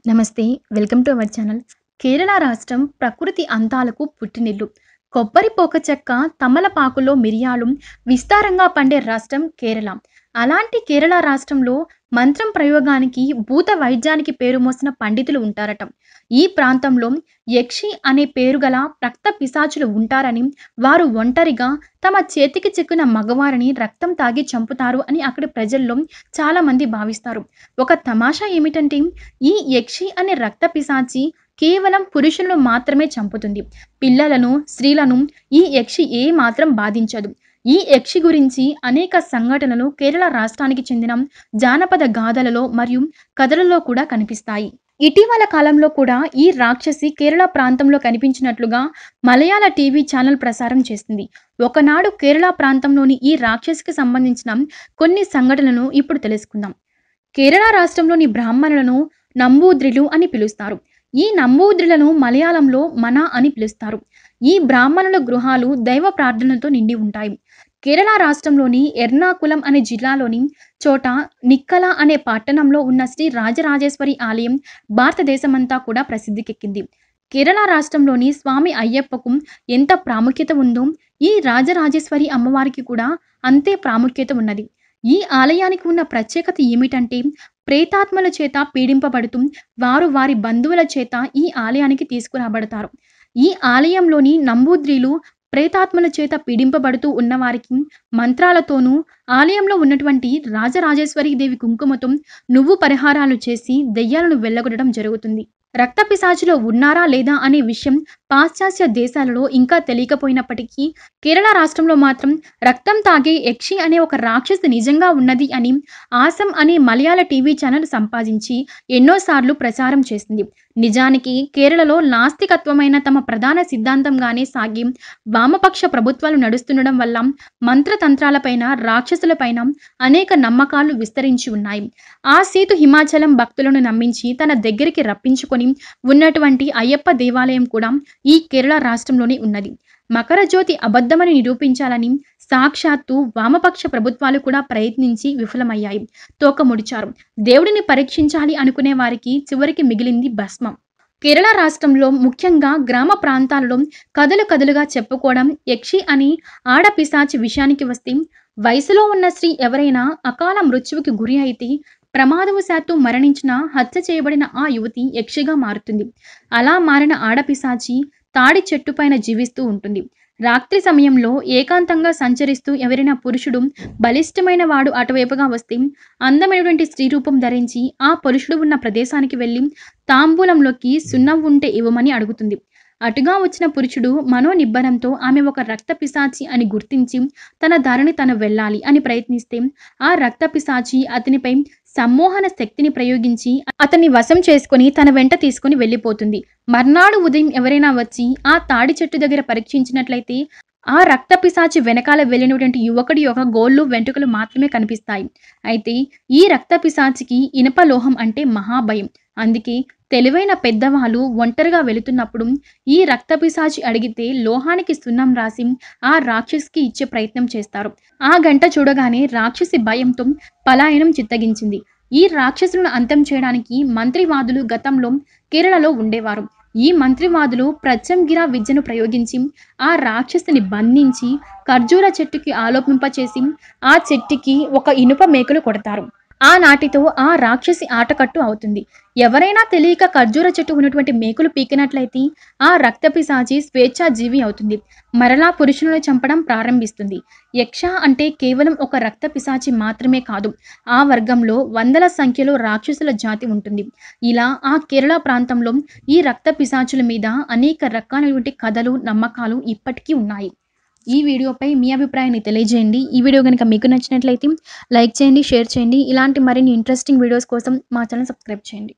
నమస్తే. Welcome to our channel. Kerala రాష్ట్రం ప్రకృతి అందాలకు పుట్టినిల్లు. కొబ్బరి పోక చెక్క, తమలపాకులో మిరియాలు విస్తారంగా పండే రాష్ట్రం కేరళ. అలాంటి కేరళ రాష్ట్రంలో మంత్రం ప్రయోగానికి, భూత వైద్యానికి పేరు మోసిన పండితులు ఉంటారట. ఈ ప్రాంతంలో యక్షి అనే పేరు గల రక్త పిశాచులు ఉంటారని, వారు ఒంటరిగా తమ చేతికి చిక్కిన మగవారిని రక్తం తాగి చంపుతారు అని అక్కడి ప్రజల్లో చాలామంది భావిస్తారు. ఒక తమాషా ఏమిటంటే ఈ యక్షి అనే రక్త పిశాచి కేవలం పురుషులను మాత్రమే చంపుతుంది. పిల్లలను, స్త్రీలను ఈ యక్షి ఏ మాత్రం బాధించదు. ఈ యక్షి గురించి అనేక సంఘటనలు కేరళ రాష్ట్రానికి చెందిన జానపద గాథలలో మరియు కథలలో కూడా కనిపిస్తాయి. ఇటీవల కాలంలో కూడా ఈ రాక్షసి కేరళ ప్రాంతంలో కనిపించినట్లుగా మలయాళ టీవీ ఛానల్ ప్రసారం చేసింది. ఒకనాడు కేరళ ప్రాంతంలోని ఈ రాక్షసికి సంబంధించిన కొన్ని సంఘటనలను ఇప్పుడు తెలుసుకుందాం. కేరళ రాష్ట్రంలోని బ్రాహ్మణులను నంబూద్రిలు అని పిలుస్తారు. ఈ నంబూద్రులను మలయాళంలో మన అని పిలుస్తారు. ఈ బ్రాహ్మణుల గృహాలు దైవ ప్రార్థనలతో నిండి ఉంటాయి. కేరళ రాష్ట్రంలోని ఎర్నాకులం అనే జిల్లాలోని చోట నిక్కల అనే పట్టణంలో ఉన్న శ్రీ రాజరాజేశ్వరి ఆలయం భారతదేశమంతా కూడా ప్రసిద్ధికెక్కింది. కేరళ రాష్ట్రంలోని స్వామి అయ్యప్పకు ఎంత ప్రాముఖ్యత ఉందో ఈ రాజరాజేశ్వరి అమ్మవారికి కూడా అంతే ప్రాముఖ్యత ఉన్నది. ఈ ఆలయానికి ఉన్న ప్రత్యేకత ఏమిటంటే ప్రేతాత్మల చేత పీడింపబడుతూ వారు వారి బంధువుల చేత ఈ ఆలయానికి తీసుకురాబడతారు. ఈ ఆలయంలోని నంబూద్రీలు ప్రేతాత్మల చేత పీడింపబడుతూ ఉన్నవారికి మంత్రాలతోనూ ఆలయంలో ఉన్నటువంటి రాజరాజేశ్వరి దేవి కుంకుమతో నువ్వు పరిహారాలు చేసి దెయ్యాలను వెళ్ళగొట్టడం జరుగుతుంది. రక్త పిశాచులో ఉన్నారా లేదా అనే విషయం పాశ్చాత్య దేశాలలో ఇంకా తెలియకపోయినప్పటికీ కేరళ రాష్ట్రంలో మాత్రం రక్తం తాగే యక్షి అనే ఒక రాక్షసి నిజంగా ఉన్నది అని ఆసం అనే మలయాళ టీవీ ఛానల్ సంపాదించి ఎన్నోసార్లు ప్రచారం చేసింది. నిజానికి కేరళలో నాస్తికత్వమైన తమ ప్రధాన సిద్ధాంతంగానే సాగి వామపక్ష ప్రభుత్వాలు నడుస్తుండడం వల్ల మంత్రతంత్రాలపైన, రాక్షసులపైన అనేక నమ్మకాలు విస్తరించి ఉన్నాయి. ఆ సీతు హిమాచలం భక్తులను నమ్మించి తన దగ్గరికి రప్పించుకొని ఉన్నటువంటి అయ్యప్ప దేవాలయం కూడా ఈ కేరళ రాష్ట్రంలోనే ఉన్నది. మకర జ్యోతి అబద్ధమని నిరూపించాలని సాక్షాత్తు వామపక్ష ప్రభుత్వాలు కూడా ప్రయత్నించి విఫలమయ్యాయి. తోక ముడిచారు. దేవుడిని పరీక్షించాలి అనుకునే వారికి చివరికి మిగిలింది భస్మం. కేరళ రాష్ట్రంలో ముఖ్యంగా గ్రామ ప్రాంతాలలో కథలు కథలుగా చెప్పుకోవడం యక్షి అని ఆడపిశాచి విషయానికి వస్తే వయసులో ఉన్న స్త్రీ ఎవరైనా అకాల మృత్యువుకి గురి అయితే ప్రమాదవశాత్తు మరణించిన, హత్య చేయబడిన ఆ యువతి యక్షిగా మారుతుంది. అలా మారిన ఆడపిశాచి తాడి చెట్టు పైన జీవిస్తూ ఉంటుంది. రాత్రి సమయంలో ఏకాంతంగా సంచరిస్తూ ఎవరైనా పురుషుడు బలిష్టమైన వాడు అటువైపుగా వస్తే అందమైనటువంటి స్త్రీ రూపం ధరించి ఆ పురుషుడు ఉన్న ప్రదేశానికి వెళ్ళి తాంబూలంలోకి సున్నం ఉంటే ఇవ్వమని అడుగుతుంది. అటుగా వచ్చిన పురుషుడు మనోనిబ్బరంతో ఆమె ఒక రక్త పిశాచి అని గుర్తించి తన దారిని తను వెళ్ళాలి అని ప్రయత్నిస్తే ఆ రక్త పిశాచి అతనిపై సమ్మోహన శక్తిని ప్రయోగించి అతన్ని వశం చేసుకుని తన వెంట తీసుకుని వెళ్ళిపోతుంది. మర్నాడు ఉదయం ఎవరైనా వచ్చి ఆ తాడి చెట్టు దగ్గర పరీక్షించినట్లయితే ఆ రక్త పిశాచి వెనకాల వెళ్ళినటువంటి యువకుడి యొక్క గోళ్ళు, వెంట్రుకలు మాత్రమే కనిపిస్తాయి. అయితే ఈ రక్త పిశాచికి ఇనుప లోహం అంటే మహాభయం. అందుకే తెలివైన పెద్దవాళ్ళు ఒంటరిగా వెళుతున్నప్పుడు ఈ రక్త పిశాచి అడిగితే లోహానికి సున్నం రాసి ఆ రాక్షసికి ఇచ్చే ప్రయత్నం చేస్తారు. ఆ గంట చూడగానే రాక్షసి భయంతో పలాయనం చిత్తగించింది. ఈ రాక్షసులను అంతం చేయడానికి మంత్రివాదులు గతంలో కేరళలో ఉండేవారు. ఈ మంత్రివాదులు ప్రత్యంగిర విద్యను ప్రయోగించి ఆ రాక్షసిని బంధించి ఖర్జూర చెట్టుకి ఆలోపింపచేసి ఆ చెట్టుకి ఒక ఇనుప మేకులు కొడతారు. ఆ నాటితో ఆ రాక్షసి ఆటకట్టు అవుతుంది. ఎవరైనా తెలియక ఖర్జూర చెట్టు ఉన్నటువంటి మేకులు పీకినట్లయితే ఆ రక్త పిశాచి స్వేచ్ఛాజీవి అవుతుంది. మరలా పురుషులను చంపడం ప్రారంభిస్తుంది. యక్ష అంటే కేవలం ఒక రక్త పిశాచి మాత్రమే కాదు. ఆ వర్గంలో వందల సంఖ్యలో రాక్షసుల జాతి ఉంటుంది. ఇలా ఆ కేరళ ప్రాంతంలో ఈ రక్త పిశాచుల మీద అనేక రకాలైనటువంటి కథలు, నమ్మకాలు ఇప్పటికీ ఉన్నాయి. ఈ వీడియోపై మీ అభిప్రాయాన్ని తెలియజేయండి. ఈ వీడియో కనుక మీకు నచ్చినట్లయితే లైక్ చేయండి, షేర్ చేయండి. ఇలాంటి మరిన్ని ఇంట్రెస్టింగ్ వీడియోస్ కోసం మా ఛానల్ సబ్స్క్రైబ్ చేయండి.